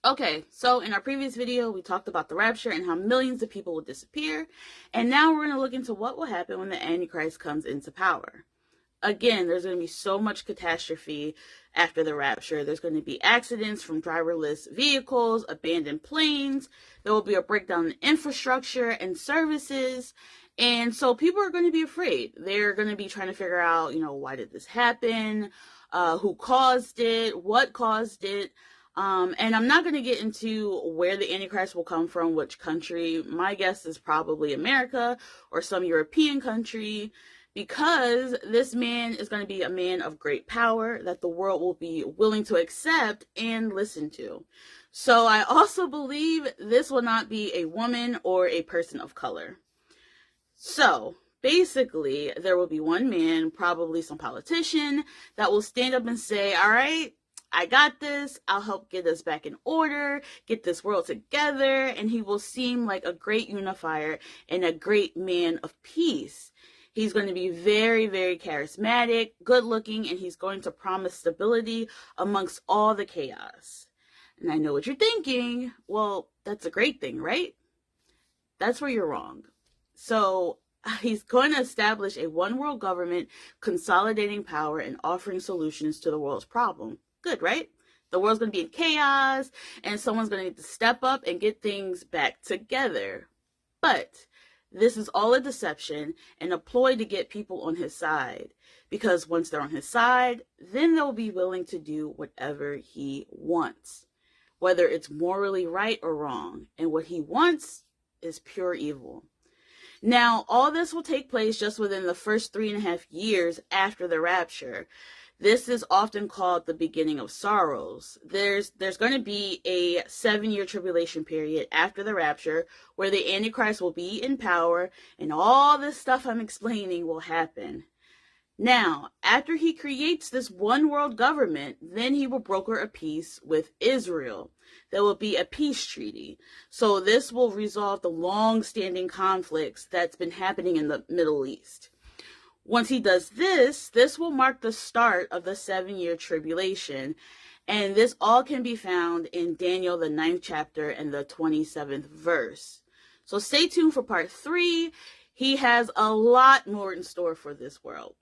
Okay, so in our previous video, we talked about the rapture and how millions of people will disappear. And now we're going to look into what will happen when the Antichrist comes into power. Again, there's going to be so much catastrophe after the rapture. There's going to be accidents from driverless vehicles, abandoned planes. There will be a breakdown in infrastructure and services. And so people are going to be afraid. They're going to be trying to figure out, why did this happen? Who caused it? What caused it? And I'm not going to get into where the Antichrist will come from, which country. My guess is probably America or some European country, because this man is going to be a man of great power that the world will be willing to accept and listen to. So I also believe this will not be a woman or a person of color. So basically, there will be one man, probably some politician, that will stand up and say, all right, I got this. I'll help get us back in order, get this world together. And he will seem like a great unifier and a great man of peace. He's going to be very, very charismatic, good looking, and he's going to promise stability amongst all the chaos. And I know what you're thinking. Well, that's a great thing, right? That's where you're wrong. So he's going to establish a one world government, consolidating power and offering solutions to the world's problem. Good, right? The world's going to be in chaos, and someone's going to need to step up and get things back together. But this is all a deception and a ploy to get people on his side. Because once they're on his side, then they'll be willing to do whatever he wants, whether it's morally right or wrong. And what he wants is pure evil. Now, all this will take place just within the first 3.5 years after the rapture. This is often called the beginning of sorrows. There's going to be a 7-year tribulation period after the rapture where the Antichrist will be in power and all this stuff I'm explaining will happen. Now, after he creates this one world government, then he will broker a peace with Israel. There will be a peace treaty. So this will resolve the long-standing conflicts that's been happening in the Middle East. Once he does this, this will mark the start of the 7-year tribulation. And this all can be found in Daniel, the 9th chapter and the 27th verse. So stay tuned for part 3. He has a lot more in store for this world.